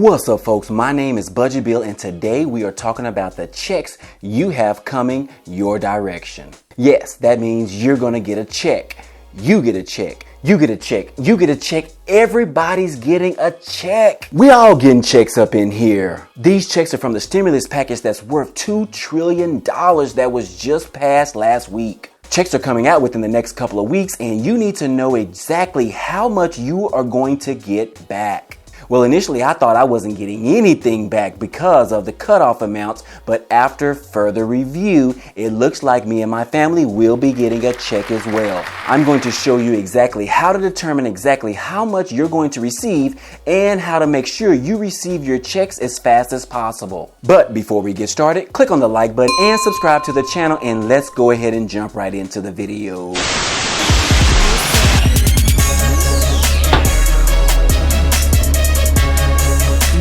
What's up, folks? My name is Budget Bill, and today we are talking about the checks you have coming your direction. Yes, that means you're going to get a check. You get a check. You get a check. You get a check. Everybody's getting a check. We all getting checks up in here. These checks are from the stimulus package that's worth $2 trillion that was just passed last week. Checks are coming out within the next couple of weeks, and you need to know exactly how much you are going to get back. Well, initially I thought I wasn't getting anything back because of the cutoff amounts, but after further review, it looks like me and my family will be getting a check as well. I'm going to show you exactly how to determine exactly how much you're going to receive and how to make sure you receive your checks as fast as possible. But before we get started, click on the like button and subscribe to the channel, and let's go ahead and jump right into the video.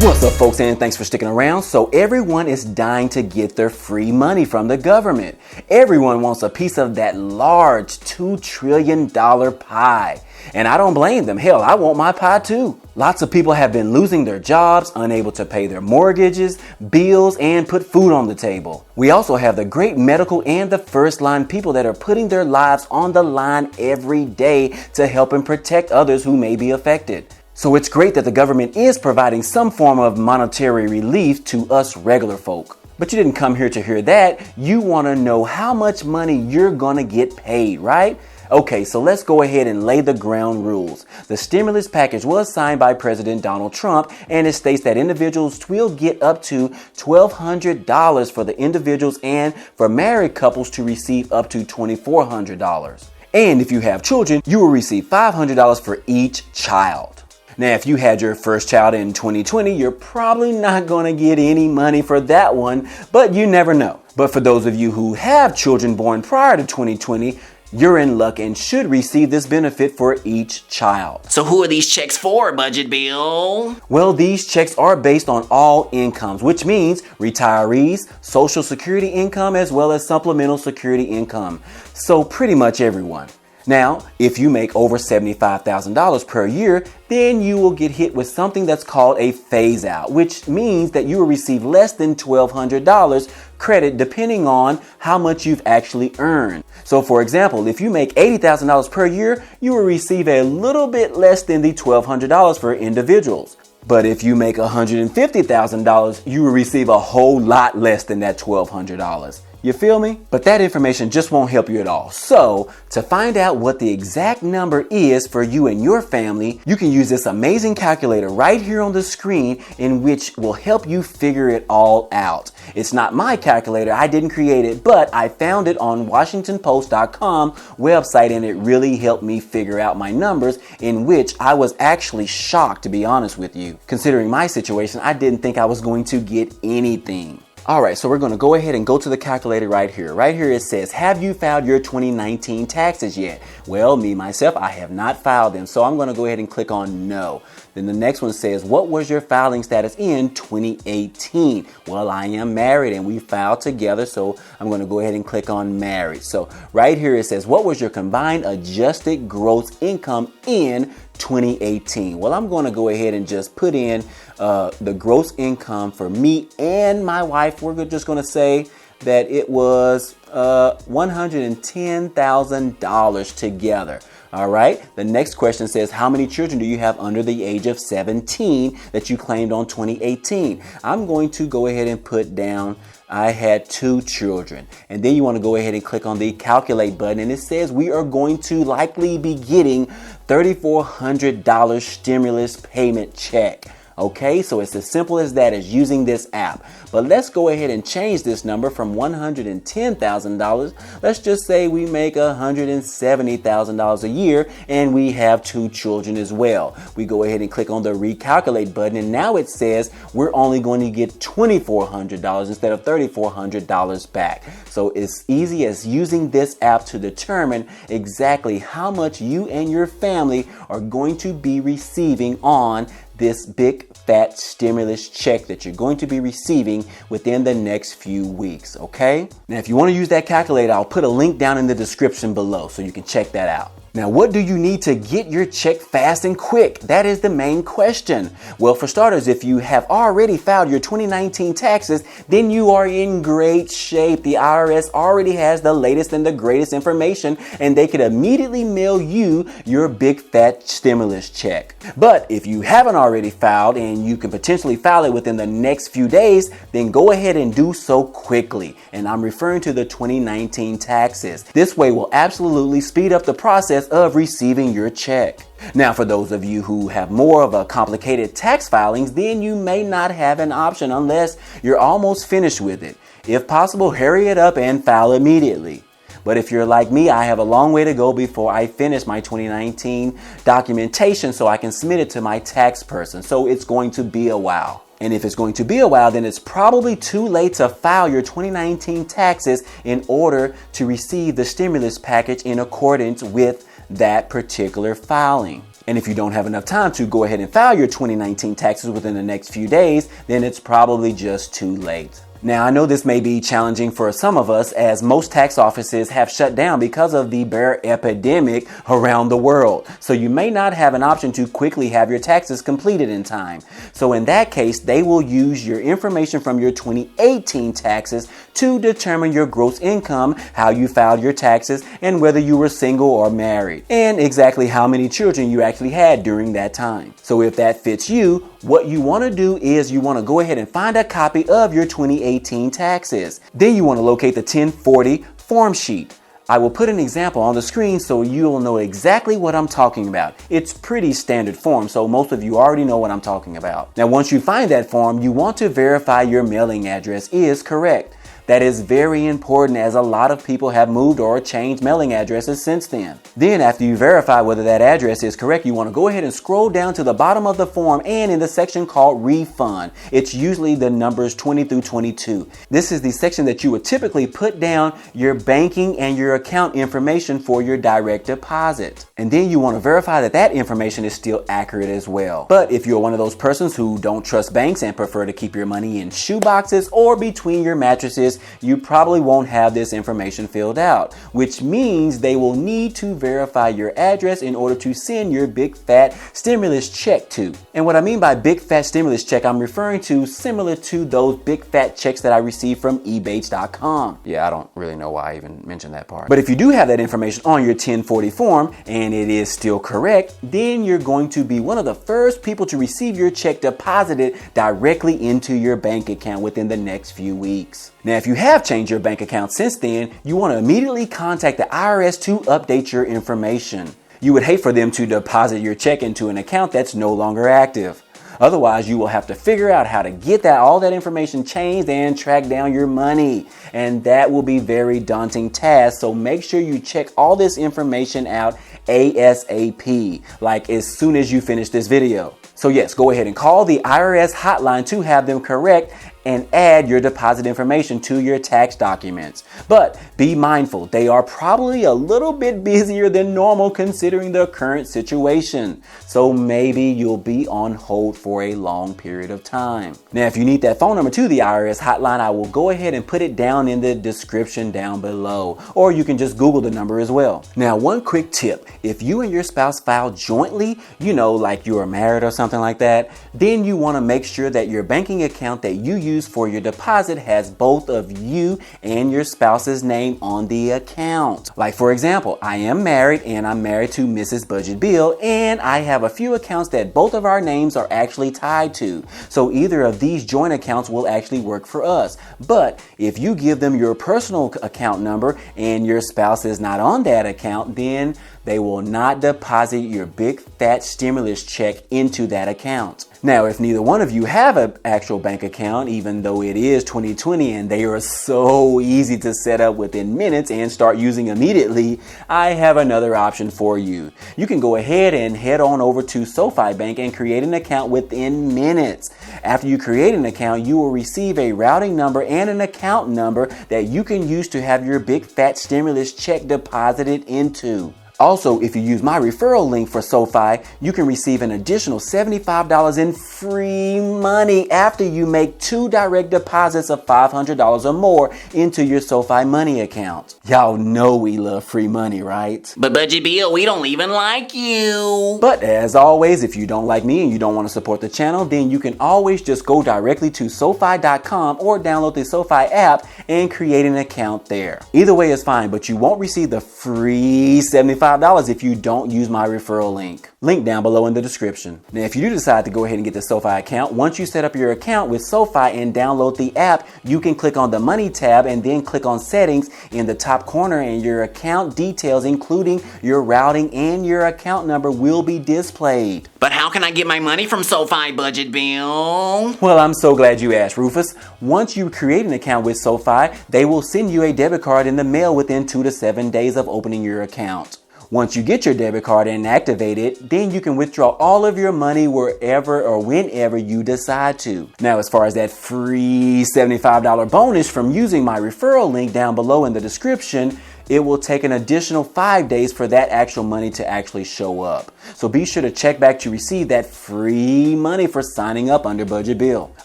What's up, folks, and thanks for sticking around. So everyone is dying to get their free money from the government. Everyone wants a piece of that large $2 trillion pie. And I don't blame them. Hell, I want my pie too. Lots of people have been losing their jobs, unable to pay their mortgages, bills, and put food on the table. We also have the great medical and the first line people that are putting their lives on the line every day to help and protect others who may be affected. So it's great that the government is providing some form of monetary relief to us regular folk. But you didn't come here to hear that. You want to know how much money you're going to get paid, right? Okay, so let's go ahead and lay the ground rules. The stimulus package was signed by President Donald Trump, and it states that individuals will get up to $1,200 for the individuals, and for married couples to receive up to $2,400. And if you have children, you will receive $500 for each child. Now, if you had your first child in 2020, you're probably not going to get any money for that one, but you never know. But for those of you who have children born prior to 2020, you're in luck and should receive this benefit for each child. So who are these checks for, Budget Bill? Well, these checks are based on all incomes, which means retirees, Social Security income, as well as supplemental security income. So pretty much everyone. Now, if you make over $75,000 per year, then you will get hit with something that's called a phase out, which means that you will receive less than $1,200 credit depending on how much you've actually earned. So for example, if you make $80,000 per year, you will receive a little bit less than the $1,200 for individuals. But if you make $150,000, you will receive a whole lot less than that $1,200. You feel me? But that information just won't help you at all. So to find out what the exact number is for you and your family, you can use this amazing calculator right here on the screen, in which will help you figure it all out. It's not my calculator. I didn't create it, but I found it on WashingtonPost.com website, and it really helped me figure out my numbers, in which I was actually shocked, to be honest with you. Considering my situation, I didn't think I was going to get anything. All right, so we're going to go ahead and go to the calculator right here. Right here it says, have you filed your 2019 taxes yet? Well, me, myself, I have not filed them. So I'm going to go ahead and click on no. Then the next one says, what was your filing status in 2018? Well, I am married and we filed together. So I'm going to go ahead and click on married. So right here it says, what was your combined adjusted gross income in 2018? Well, I'm going to go ahead and just put in the gross income for me and my wife. We're just going to say that it was $110,000 together. All right. The next question says, how many children do you have under the age of 17 that you claimed on 2018? I'm going to go ahead and put down I had 2 children. And then you want to go ahead and click on the calculate button, and it says we are going to likely be getting $3,400 stimulus payment check. Okay, so it's as simple as that, as using this app. But let's go ahead and change this number from $110,000. Let's just say we make $170,000 a year and we have 2 children as well. We go ahead and click on the recalculate button, and now it says we're only going to get $2,400 instead of $3,400 back. So it's easy as using this app to determine exactly how much you and your family are going to be receiving on this big fat stimulus check that you're going to be receiving within the next few weeks, okay? Now, if you want to use that calculator, I'll put a link down in the description below so you can check that out. Now, what do you need to get your check fast and quick? That is the main question. Well, for starters, if you have already filed your 2019 taxes, then you are in great shape. The IRS already has the latest and the greatest information, and they could immediately mail you your big fat stimulus check. But if you haven't already filed and you can potentially file it within the next few days, then go ahead and do so quickly. And I'm referring to the 2019 taxes. This way will absolutely speed up the process of receiving your check. Now, for those of you who have more of a complicated tax filings, then you may not have an option unless you're almost finished with it. If possible, hurry it up and file immediately. But if you're like me, I have a long way to go before I finish my 2019 documentation so I can submit it to my tax person. So it's going to be a while. And if it's going to be a while, then it's probably too late to file your 2019 taxes in order to receive the stimulus package in accordance with that particular filing. And if you don't have enough time to go ahead and file your 2019 taxes within the next few days, then it's probably just too late. Now, I know this may be challenging for some of us as most tax offices have shut down because of the bear epidemic around the world. So you may not have an option to quickly have your taxes completed in time. So in that case, they will use your information from your 2018 taxes to determine your gross income, how you filed your taxes, and whether you were single or married, and exactly how many children you actually had during that time. So if that fits you, what you want to do is you want to go ahead and find a copy of your 2018 taxes. Then you want to locate the 1040 form sheet. I will put an example on the screen so you'll know exactly what I'm talking about. It's pretty standard form, so most of you already know what I'm talking about. Now, once you find that form, you want to verify your mailing address is correct. That is very important as a lot of people have moved or changed mailing addresses since then. Then after you verify whether that address is correct, you want to go ahead and scroll down to the bottom of the form and in the section called refund. It's usually the numbers 20 through 22. This is the section that you would typically put down your banking and your account information for your direct deposit. And then you want to verify that that information is still accurate as well. But if you're one of those persons who don't trust banks and prefer to keep your money in shoe boxes or between your mattresses, you probably won't have this information filled out, which means they will need to verify your address in order to send your big fat stimulus check to. And what I mean by big fat stimulus check, I'm referring to similar to those big fat checks that I received from ebates.com. Yeah, I don't really know why I even mentioned that part. But if you do have that information on your 1040 form and it is still correct, then you're going to be one of the first people to receive your check deposited directly into your bank account within the next few weeks. Now, if you have changed your bank account since then, you want to immediately contact the IRS to update your information. You would hate for them to deposit your check into an account that's no longer active. Otherwise, you will have to figure out how to get all that information changed and track down your money. And that will be a very daunting task. So make sure you check all this information out ASAP, like as soon as you finish this video. So yes, go ahead and call the IRS hotline to have them correct and add your deposit information to your tax documents. But be mindful, they are probably a little bit busier than normal considering the current situation. So maybe you'll be on hold for a long period of time. Now, if you need that phone number to the IRS hotline, I will go ahead and put it down in the description down below, or you can just Google the number as well. Now, one quick tip, if you and your spouse file jointly, like you are married or something like that, then you want to make sure that your banking account that you use for your deposit has both of you and your spouse's name on the account. Like for example, I am married and I'm married to Mrs. Budget Bill, and I have a few accounts that both of our names are actually tied to. So either of these joint accounts will actually work for us. But if you give them your personal account number and your spouse is not on that account, then they will not deposit your big fat stimulus check into that account. Now, if neither one of you have an actual bank account, even though it is 2020 and they are so easy to set up within minutes and start using immediately, I have another option for you. You can go ahead and head on over to SoFi Bank and create an account within minutes. After you create an account, you will receive a routing number and an account number that you can use to have your big fat stimulus check deposited into. Also, if you use my referral link for SoFi, you can receive an additional $75 in free money after you make 2 direct deposits of $500 or more into your SoFi money account. Y'all know we love free money, right? But Budget Bill, we don't even like you. But as always, if you don't like me and you don't want to support the channel, then you can always just go directly to SoFi.com or download the SoFi app and create an account there. Either way is fine, but you won't receive the free $75 if you don't use my referral link. Link down below in the description. Now, if you do decide to go ahead and get the SoFi account, once you set up your account with SoFi and download the app, you can click on the Money tab and then click on Settings in the top corner, and your account details, including your routing and your account number, will be displayed. But how can I get my money from SoFi, Budget Bill? Well, I'm so glad you asked, Rufus. Once you create an account with SoFi, they will send you a debit card in the mail within 2 to 7 days of opening your account. Once you get your debit card and activate it, then you can withdraw all of your money wherever or whenever you decide to. Now, as far as that free $75 bonus from using my referral link down below in the description, it will take an additional 5 days for that actual money to actually show up. So be sure to check back to receive that free money for signing up under Budget Bill.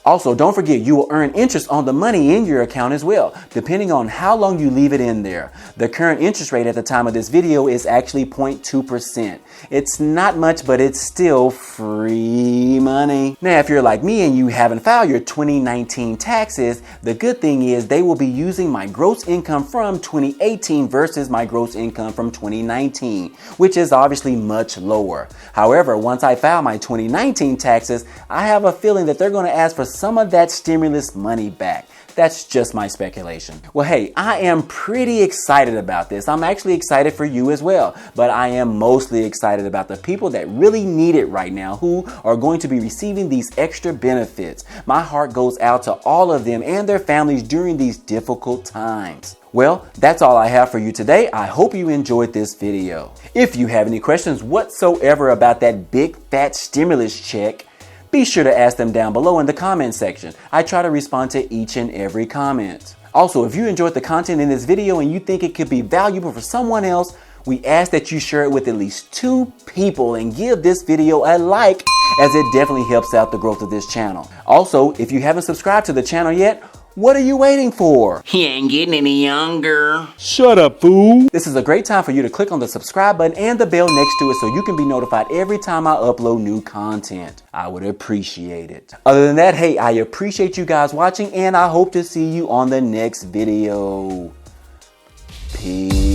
Also, don't forget you will earn interest on the money in your account as well, depending on how long you leave it in there. The current interest rate at the time of this video is actually 0.2%. It's not much, but it's still free money. Now, if you're like me and you haven't filed your 2019 taxes, the good thing is they will be using my gross income from 2018 versus my gross income from 2019, which is obviously much lower. However, once I file my 2019 taxes, I have a feeling that they're going to ask for some of that stimulus money back. That's just my speculation. Well, hey, I am pretty excited about this. I'm actually excited for you as well, but I am mostly excited about the people that really need it right now, who are going to be receiving these extra benefits. My heart goes out to all of them and their families during these difficult times. Well, that's all I have for you today. I hope you enjoyed this video. If you have any questions whatsoever about that big fat stimulus check, be sure to ask them down below in the comment section. I try to respond to each and every comment. Also, if you enjoyed the content in this video and you think it could be valuable for someone else, we ask that you share it with at least 2 people and give this video a like, as it definitely helps out the growth of this channel. Also, if you haven't subscribed to the channel yet, what are you waiting for? He ain't getting any younger. Shut up, fool. This is a great time for you to click on the subscribe button and the bell next to it so you can be notified every time I upload new content. I would appreciate it. Other than that, hey, I appreciate you guys watching, and I hope to see you on the next video. Peace.